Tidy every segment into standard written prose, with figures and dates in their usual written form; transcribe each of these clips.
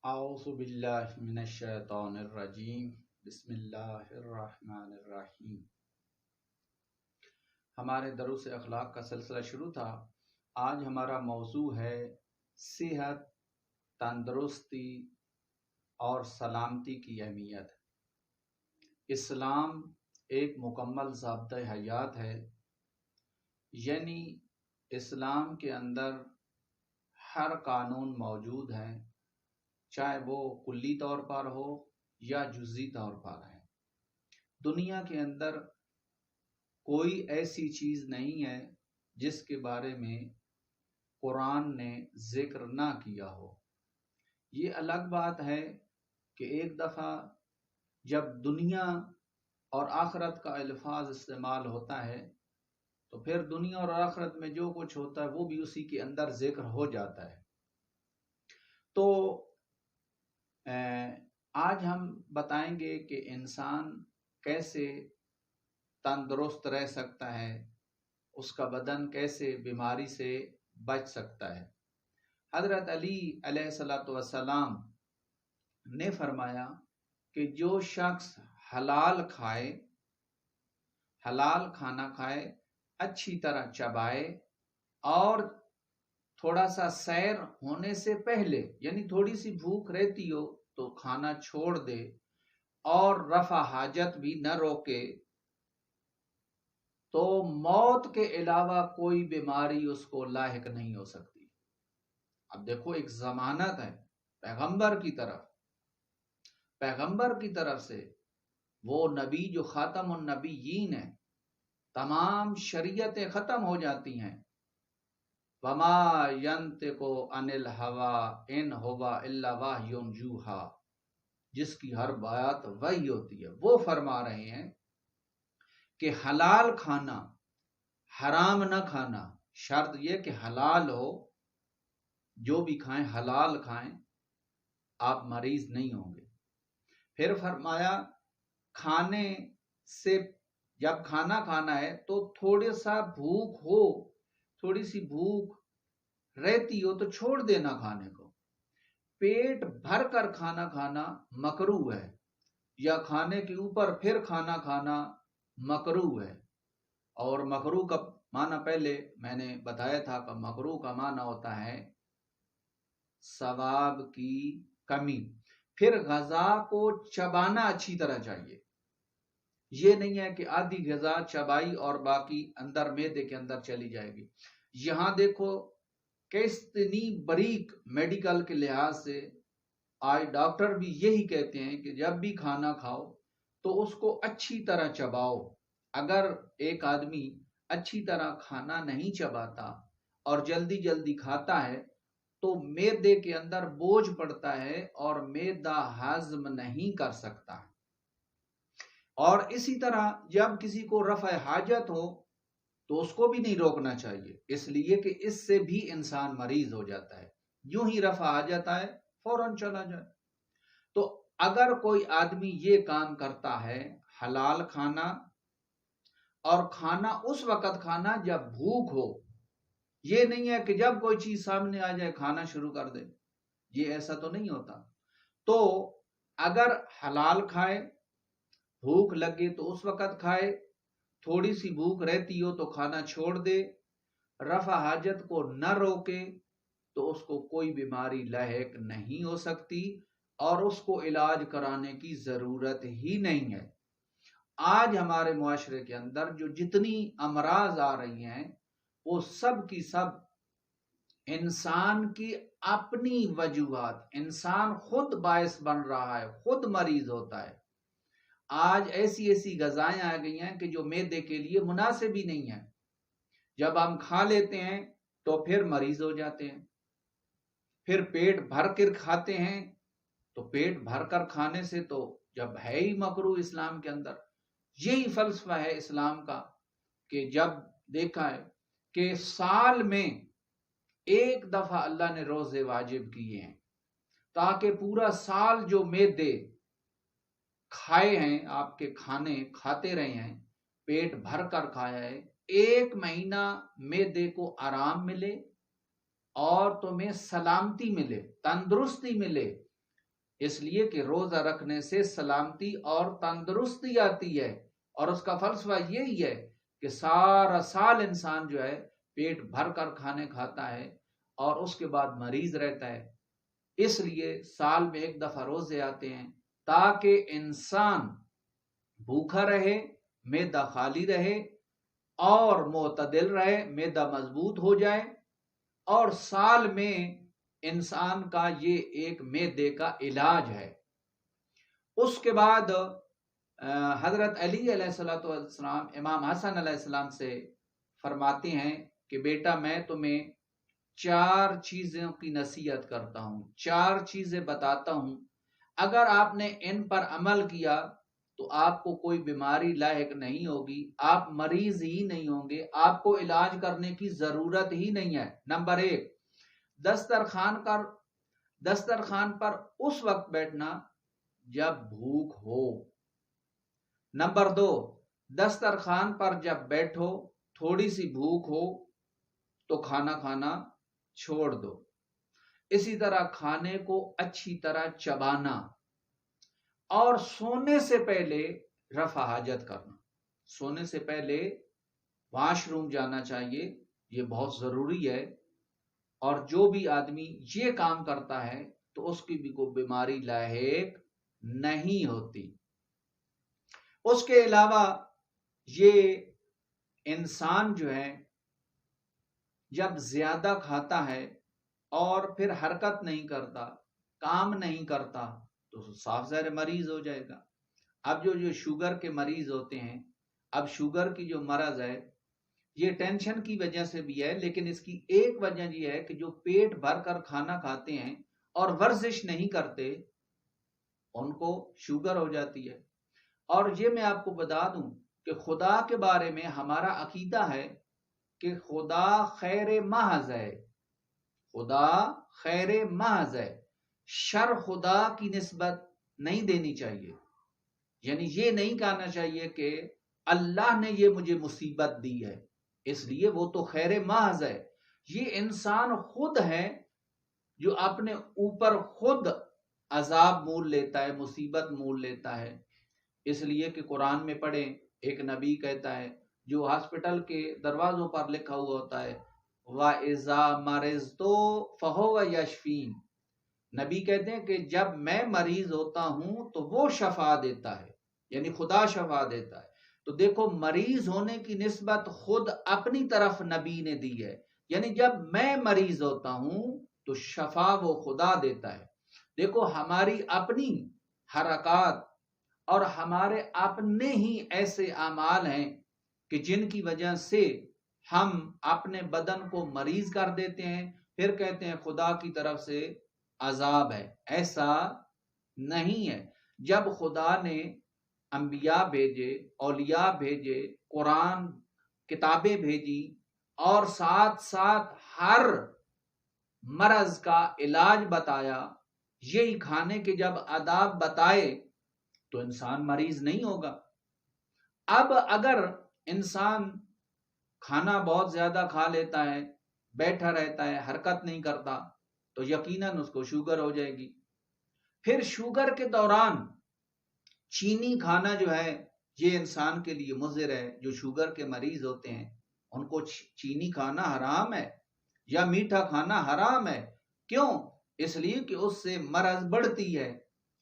اعوذ باللہ من الشیطان الرجیم بسم اللہ الرحمن الرحیم۔ ہمارے دروس اخلاق کا سلسلہ شروع تھا۔ آج ہمارا موضوع ہے صحت، تندرستی اور سلامتی کی اہمیت۔ اسلام ایک مکمل ضابطۂ حیات ہے، یعنی اسلام کے اندر ہر قانون موجود ہے، چاہے وہ کلی طور پر ہو یا جزئی طور پر ہے۔ دنیا کے اندر کوئی ایسی چیز نہیں ہے جس کے بارے میں قرآن نے ذکر نہ کیا ہو۔ یہ الگ بات ہے کہ ایک دفعہ جب دنیا اور آخرت کا الفاظ استعمال ہوتا ہے تو پھر دنیا اور آخرت میں جو کچھ ہوتا ہے وہ بھی اسی کے اندر ذکر ہو جاتا ہے۔ تو آج ہم بتائیں گے کہ انسان کیسے تندرست رہ سکتا ہے، اس کا بدن کیسے بیماری سے بچ سکتا ہے۔ حضرت علی علیہ السلام نے فرمایا کہ جو شخص حلال کھائے، حلال کھانا کھائے، اچھی طرح چبائے اور تھوڑا سا سیر ہونے سے پہلے، یعنی تھوڑی سی بھوک رہتی ہو تو کھانا چھوڑ دے اور رفع حاجت بھی نہ روکے، تو موت کے علاوہ کوئی بیماری اس کو لاحق نہیں ہو سکتی۔ اب دیکھو، ایک ضمانت ہے پیغمبر کی طرف سے، وہ نبی جو خاتم النبیین ہے، تمام شریعتیں ختم ہو جاتی ہیں۔ وما ينطق عن الهوى ان هو الا وحی یوحی، جس کی ہر بات وحی ہوتی ہے۔ وہ فرما رہے ہیں کہ حلال کھانا، حرام نہ کھانا، شرط یہ کہ حلال ہو، جو بھی کھائیں حلال کھائیں، آپ مریض نہیں ہوں گے۔ پھر فرمایا کھانے سے، جب کھانا کھانا ہے تو تھوڑا سا بھوک ہو، تھوڑی سی بھوک رہتی ہو تو چھوڑ دینا کھانے کو۔ پیٹ بھر کر کھانا کھانا مکروہ ہے، یا کھانے کے اوپر پھر کھانا کھانا مکروہ ہے۔ اور مکروہ کا معنی پہلے میں نے بتایا تھا کہ مکروہ کا معنی ہوتا ہے ثواب کی کمی۔ پھر غذا کو چبانا اچھی طرح چاہیے، یہ نہیں ہے کہ آدھی غذا چبائی اور باقی اندر معدے کے اندر چلی جائے گی۔ یہاں دیکھو کتنی باریک میڈیکل کے لحاظ سے آج ڈاکٹر بھی یہی کہتے ہیں کہ جب بھی کھانا کھاؤ تو اس کو اچھی طرح چباؤ۔ اگر ایک آدمی اچھی طرح کھانا نہیں چباتا اور جلدی جلدی کھاتا ہے تو معدے کے اندر بوجھ پڑتا ہے اور معدہ ہضم نہیں کر سکتا۔ اور اسی طرح جب کسی کو رفع حاجت ہو تو اس کو بھی نہیں روکنا چاہیے، اس لیے کہ اس سے بھی انسان مریض ہو جاتا ہے۔ یوں ہی رفع حاجت آئے فوراً چلا جائے۔ تو اگر کوئی آدمی یہ کام کرتا ہے، حلال کھانا اور کھانا اس وقت کھانا جب بھوک ہو، یہ نہیں ہے کہ جب کوئی چیز سامنے آ جائے کھانا شروع کر دے، یہ ایسا تو نہیں ہوتا۔ تو اگر حلال کھائے، بھوک لگے تو اس وقت کھائے، تھوڑی سی بھوک رہتی ہو تو کھانا چھوڑ دے، رفع حاجت کو نہ روکے، تو اس کو کوئی بیماری لاحق نہیں ہو سکتی اور اس کو علاج کرانے کی ضرورت ہی نہیں ہے۔ آج ہمارے معاشرے کے اندر جو جتنی امراض آ رہی ہیں وہ سب کی سب انسان کی اپنی وجوہات، انسان خود باعث بن رہا ہے، خود مریض ہوتا ہے۔ آج ایسی ایسی غذائیں آ گئی ہیں کہ جو معدے کے لیے مناسب ہی نہیں ہے، جب ہم کھا لیتے ہیں تو پھر مریض ہو جاتے ہیں۔ پھر پیٹ بھر کر کھاتے ہیں تو پیٹ بھر کر کھانے سے تو جب ہے ہی مکروہ اسلام کے اندر۔ یہی فلسفہ ہے اسلام کا کہ جب دیکھا ہے کہ سال میں ایک دفعہ اللہ نے روزے واجب کیے ہیں تاکہ پورا سال جو معدے کھائے ہیں، آپ کے کھانے کھاتے رہے ہیں، پیٹ بھر کر کھایا ہے، ایک مہینہ معدے کو آرام ملے اور تمہیں سلامتی ملے، تندرستی ملے، اس لیے کہ روزہ رکھنے سے سلامتی اور تندرستی آتی ہے، اور اس کا فلسفہ یہی ہے کہ سارا سال انسان جو ہے پیٹ بھر کر کھانے کھاتا ہے اور اس کے بعد مریض رہتا ہے۔ اس لیے سال میں ایک دفعہ روزے آتے ہیں تاکہ انسان بھوکا رہے، معدہ خالی رہے اور معتدل رہے، معدہ مضبوط ہو جائے، اور سال میں انسان کا یہ ایک معدے کا علاج ہے۔ اس کے بعد حضرت علی علیہ السلام امام حسن علیہ السلام سے فرماتے ہیں کہ بیٹا میں تمہیں 4 چیزوں کی نصیحت کرتا ہوں، 4 چیزیں بتاتا ہوں، اگر آپ نے ان پر عمل کیا تو آپ کو کوئی بیماری لاحق نہیں ہوگی، آپ مریض ہی نہیں ہوں گے، آپ کو علاج کرنے کی ضرورت ہی نہیں ہے۔ نمبر 1، دسترخوان پر اس وقت بیٹھنا جب بھوک ہو۔ نمبر 2، دسترخوان پر جب بیٹھو تھوڑی سی بھوک ہو تو کھانا کھانا چھوڑ دو۔ اسی طرح کھانے کو اچھی طرح چبانا، اور سونے سے پہلے رفع حاجت کرنا، سونے سے پہلے واش روم جانا چاہیے، یہ بہت ضروری ہے، اور جو بھی آدمی یہ کام کرتا ہے تو اس کی بھی کوئی بیماری لاحق نہیں ہوتی۔ اس کے علاوہ یہ انسان جو ہے جب زیادہ کھاتا ہے اور پھر حرکت نہیں کرتا، کام نہیں کرتا، تو صاف ظاہر مریض ہو جائے گا۔ اب جو شوگر کے مریض ہوتے ہیں، اب شوگر کی جو مرض ہے یہ ٹینشن کی وجہ سے بھی ہے، لیکن اس کی ایک وجہ یہ ہے کہ جو پیٹ بھر کر کھانا کھاتے ہیں اور ورزش نہیں کرتے ان کو شوگر ہو جاتی ہے۔ اور یہ میں آپ کو بتا دوں کہ خدا کے بارے میں ہمارا عقیدہ ہے کہ خدا خیر محض ہے، خدا خیر محض ہے، شر خدا کی نسبت نہیں دینی چاہیے، یعنی یہ نہیں کہنا چاہیے کہ اللہ نے یہ مجھے مصیبت دی ہے اس لیے وہ تو خیر محض ہے۔ یہ انسان خود ہے جو اپنے اوپر خود عذاب مول لیتا ہے، مصیبت مول لیتا ہے۔ اس لیے کہ قرآن میں پڑھیں، ایک نبی کہتا ہے جو ہاسپٹل کے دروازوں پر لکھا ہوا ہوتا ہے وَإِذَا مَرِضْتُ فَهُوَ يَشْفِينِ، نبی کہتے ہیں کہ جب میں مریض ہوتا ہوں تو وہ شفا دیتا ہے، یعنی خدا شفا دیتا ہے۔ تو دیکھو مریض ہونے کی نسبت خود اپنی طرف نبی نے دی ہے، یعنی جب میں مریض ہوتا ہوں تو شفا وہ خدا دیتا ہے۔ دیکھو ہماری اپنی حرکات اور ہمارے اپنے ہی ایسے اعمال ہیں کہ جن کی وجہ سے ہم اپنے بدن کو مریض کر دیتے ہیں، پھر کہتے ہیں خدا کی طرف سے عذاب ہے۔ ایسا نہیں ہے۔ جب خدا نے انبیاء بھیجے، اولیاء بھیجے، قرآن کتابیں بھیجی اور ساتھ ساتھ ہر مرض کا علاج بتایا، یہی کھانے کے جب آداب بتائے تو انسان مریض نہیں ہوگا۔ اب اگر انسان کھانا بہت زیادہ کھا لیتا ہے، بیٹھا رہتا ہے، حرکت نہیں کرتا، تو یقیناً اس کو شوگر ہو جائے گی۔ پھر شوگر کے دوران چینی کھانا جو ہے یہ انسان کے لیے مضر ہے۔ جو شوگر کے مریض ہوتے ہیں ان کو چینی کھانا حرام ہے یا میٹھا کھانا حرام ہے۔ کیوں؟ اس لیے کہ اس سے مرض بڑھتی ہے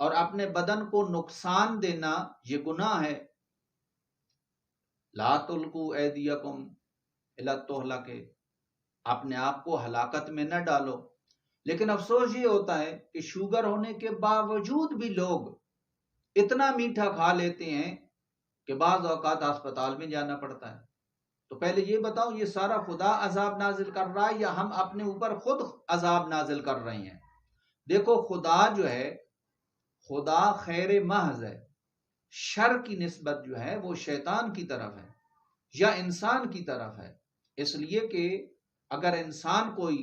اور اپنے بدن کو نقصان دینا یہ گناہ ہے۔ لا تلقوا ایدیکم الی التہلک، اپنے آپ کو ہلاکت میں نہ ڈالو۔ لیکن افسوس یہ ہوتا ہے کہ شوگر ہونے کے باوجود بھی لوگ اتنا میٹھا کھا لیتے ہیں کہ بعض اوقات ہسپتال میں جانا پڑتا ہے۔ تو پہلے یہ بتاؤ یہ سارا خدا عذاب نازل کر رہا ہے یا ہم اپنے اوپر خود عذاب نازل کر رہے ہیں؟ دیکھو خدا جو ہے خدا خیر محض ہے، شر کی نسبت جو ہے وہ شیطان کی طرف ہے یا انسان کی طرف ہے۔ اس لیے کہ اگر انسان کوئی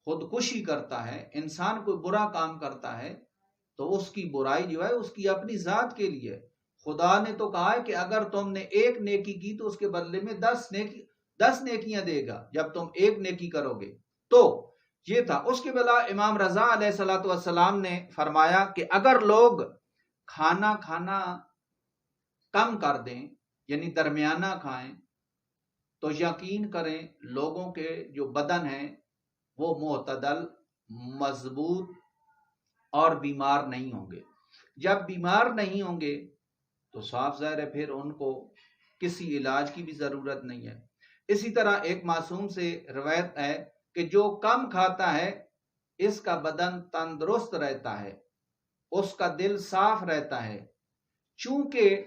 خودکشی کرتا ہے، انسان کوئی برا کام کرتا ہے تو اس کی برائی جو ہے اس کی اپنی ذات کے لیے۔ خدا نے تو کہا ہے کہ اگر تم نے ایک نیکی کی تو اس کے بدلے میں 10 نیکیاں دے گا جب تم ایک نیکی کرو گے۔ تو یہ تھا۔ اس کے بلا امام رضا علیہ الصلوۃ والسلام نے فرمایا کہ اگر لوگ کھانا کم کر دیں، یعنی درمیانہ کھائیں، تو یقین کریں لوگوں کے جو بدن ہیں وہ معتدل، مضبوط اور بیمار نہیں ہوں گے۔ جب بیمار نہیں ہوں گے تو صاف ظاہر ہے پھر ان کو کسی علاج کی بھی ضرورت نہیں ہے۔ اسی طرح ایک معصوم سے روایت ہے کہ جو کم کھاتا ہے اس کا بدن تندرست رہتا ہے، اس کا دل صاف رہتا ہے، چونکہ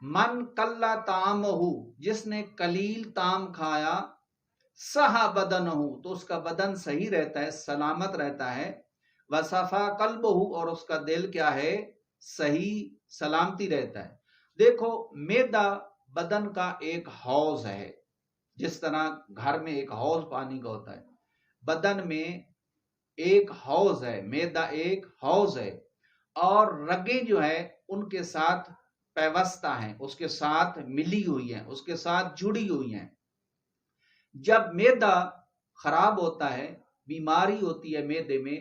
من کلا طعامہ، جس نے قلیل طعام کھایا، صحا بدنہ، تو اس کا بدن صحیح رہتا ہے، سلامت رہتا ہے، وصفا قلبہ، اور اس کا دل کیا ہے، صحیح سلامتی رہتا ہے۔ دیکھو معدہ بدن کا ایک حوض ہے، جس طرح گھر میں ایک حوض پانی کا ہوتا ہے، بدن میں ایک حوض ہے، معدہ ایک حوض ہے، اور رگیں جو ہے ان کے ساتھ پیوستہ ہیں، اس کے ساتھ ملی ہوئی ہیں، اس کے ساتھ جڑی ہوئی ہیں۔ جب معدہ خراب ہوتا ہے، بیماری ہوتی ہے معدے میں،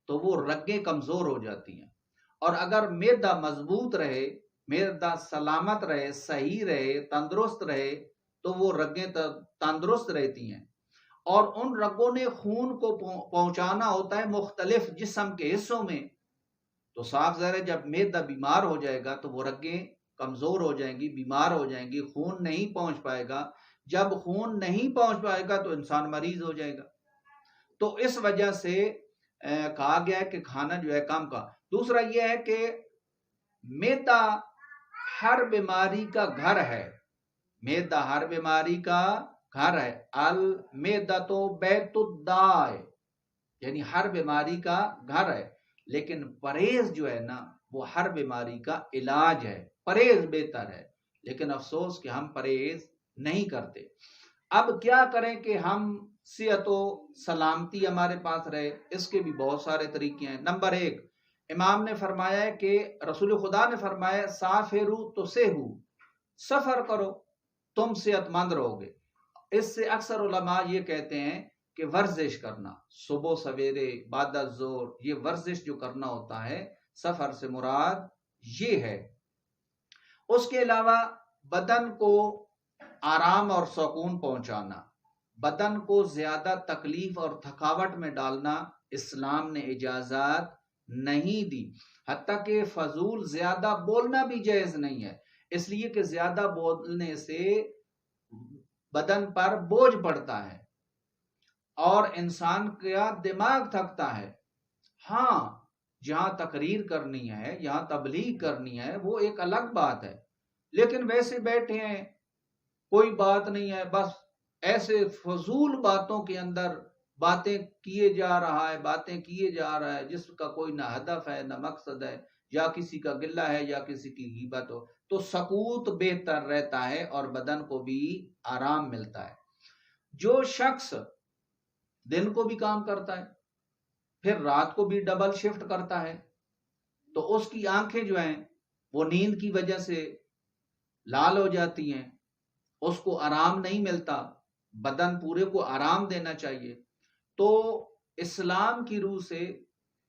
تو وہ رگیں کمزور ہو جاتی ہیں، اور اگر معدہ مضبوط رہے، معدہ سلامت رہے، صحیح رہے، تندرست رہے، تو وہ رگیں تندرست رہتی ہیں، اور ان رگوں نے خون کو پہنچانا ہوتا ہے مختلف جسم کے حصوں میں۔ تو صاف ظاہر ہے جب معدہ بیمار ہو جائے گا تو وہ رگیں کمزور ہو جائیں گی، بیمار ہو جائیں گی، خون نہیں پہنچ پائے گا۔ جب خون نہیں پہنچ پائے گا تو انسان مریض ہو جائے گا۔ تو اس وجہ سے کہا گیا ہے کہ کھانا جو ہے کم کا۔ دوسرا یہ ہے کہ معدہ ہر بیماری کا گھر ہے، معدہ ہر بیماری کا گھر ہے، المعدۃ بیت الداء، یعنی ہر بیماری کا گھر ہے، لیکن پرہیز جو ہے نا وہ ہر بیماری کا علاج ہے، پرہیز بہتر ہے، لیکن افسوس کہ ہم پرہیز نہیں کرتے۔ اب کیا کریں کہ ہم صحت و سلامتی ہمارے پاس رہے؟ اس کے بھی بہت سارے طریقے ہیں۔ نمبر 1، امام نے فرمایا ہے کہ رسول خدا نے فرمایا سافرو تصحوا، سفر کرو تم صحت مند رہو گے۔ اس سے اکثر علماء یہ کہتے ہیں کہ ورزش کرنا، صبح سویرے بعد الظہر، یہ ورزش جو کرنا ہوتا ہے، سفر سے مراد یہ ہے۔ اس کے علاوہ بدن کو آرام اور سکون پہنچانا، بدن کو زیادہ تکلیف اور تھکاوٹ میں ڈالنا اسلام نے اجازت نہیں دی۔ حتیٰ کہ فضول زیادہ بولنا بھی جائز نہیں ہے، اس لیے کہ زیادہ بولنے سے بدن پر بوجھ پڑتا ہے اور انسان کا دماغ تھکتا ہے۔ ہاں، جہاں تقریر کرنی ہے، یہاں تبلیغ کرنی ہے، وہ ایک الگ بات ہے، لیکن ویسے بیٹھے ہیں، کوئی بات نہیں ہے، بس ایسے فضول باتوں کے اندر باتیں کیے جا رہا ہے، جس کا کوئی نہ ہدف ہے نہ مقصد ہے، یا کسی کا گلہ ہے یا کسی کی غیبت ہو، تو سکوت بہتر رہتا ہے اور بدن کو بھی آرام ملتا ہے۔ جو شخص دن کو بھی کام کرتا ہے پھر رات کو بھی ڈبل شفٹ کرتا ہے، تو اس کی آنکھیں جو ہیں وہ نیند کی وجہ سے لال ہو جاتی ہیں، اس کو آرام نہیں ملتا، بدن پورے کو آرام دینا چاہیے۔ تو اسلام کی روح سے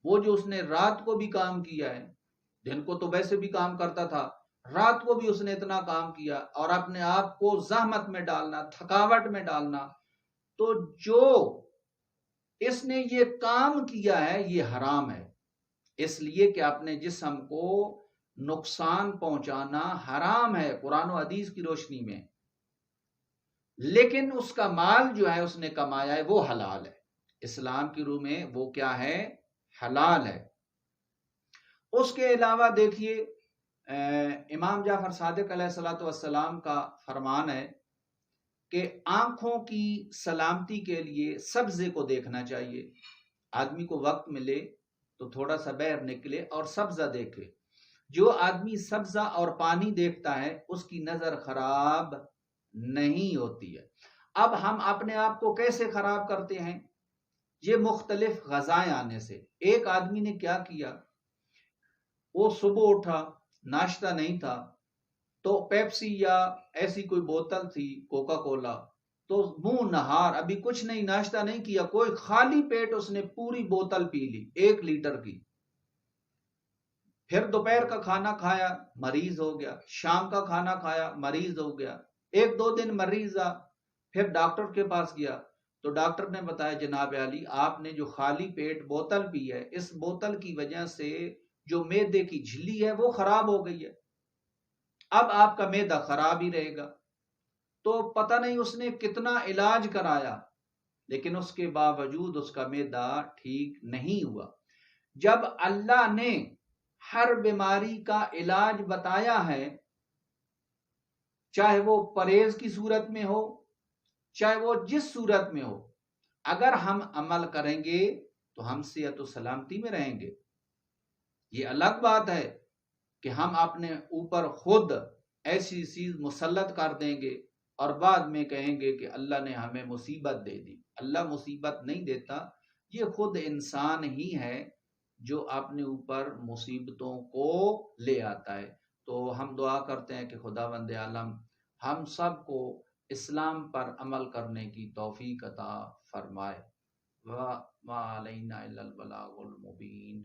وہ جو اس نے رات کو بھی کام کیا ہے، دن کو تو ویسے بھی کام کرتا تھا، رات کو بھی اس نے اتنا کام کیا اور اپنے آپ کو زحمت میں ڈالنا، تھکاوٹ میں ڈالنا، تو جو اس نے یہ کام کیا ہے یہ حرام ہے، اس لیے کہ اپنے جسم کو نقصان پہنچانا حرام ہے قرآن و حدیث کی روشنی میں، لیکن اس کا مال جو ہے اس نے کمایا ہے وہ حلال ہے، اسلام کی روح میں وہ کیا ہے، حلال ہے۔ اس کے علاوہ دیکھیے امام جعفر صادق علیہ الصلوۃ والسلام کا فرمان ہے کہ آنکھوں کی سلامتی کے لیے سبزے کو دیکھنا چاہیے، آدمی کو وقت ملے تو تھوڑا سا باہر نکلے اور سبزہ دیکھے۔ جو آدمی سبزہ اور پانی دیکھتا ہے اس کی نظر خراب نہیں ہوتی ہے۔ اب ہم اپنے آپ کو کیسے خراب کرتے ہیں؟ یہ مختلف غذائیں آنے سے۔ ایک آدمی نے کیا کیا، وہ صبح اٹھا، ناشتہ نہیں تھا، تو پیپسی یا ایسی کوئی بوتل تھی کوکا کولا، تو منہ نہار، ابھی کچھ نہیں، ناشتہ نہیں کیا، کوئی، خالی پیٹ اس نے پوری بوتل پی لی 1 لیٹر کی. پھر دوپہر کا کھانا کھایا، مریض ہو گیا. شام کا کھانا کھایا، مریض ہو گیا. 1-2 دن مریض رہا. پھر ڈاکٹر کے پاس گیا تو ڈاکٹر نے بتایا جناب علی آپ نے جو خالی پیٹ بوتل پی ہے، اس بوتل کی وجہ سے جو معدے کی جھلی ہے وہ خراب ہو گئی ہے، اب آپ کا معدہ خراب ہی رہے گا. تو پتہ نہیں اس نے کتنا علاج کرایا، لیکن اس کے باوجود اس کا معدہ ٹھیک نہیں ہوا. جب اللہ نے ہر بیماری کا علاج بتایا ہے، چاہے وہ پرہیز کی صورت میں ہو، چاہے وہ جس صورت میں ہو، اگر ہم عمل کریں گے تو ہم صحت و سلامتی میں رہیں گے. یہ الگ بات ہے کہ ہم اپنے اوپر خود ایسی چیز مسلط کر دیں گے اور بعد میں کہیں گے کہ اللہ نے ہمیں مصیبت دے دی. اللہ مصیبت نہیں دیتا، یہ خود انسان ہی ہے جو اپنے اوپر مصیبتوں کو لے آتا ہے. تو ہم دعا کرتے ہیں کہ خداوند عالم ہم سب کو اسلام پر عمل کرنے کی توفیق عطا فرمائے. وَمَا عَلَيْنَا إِلَّا الْبَلَاغُ الْمُبِينُ.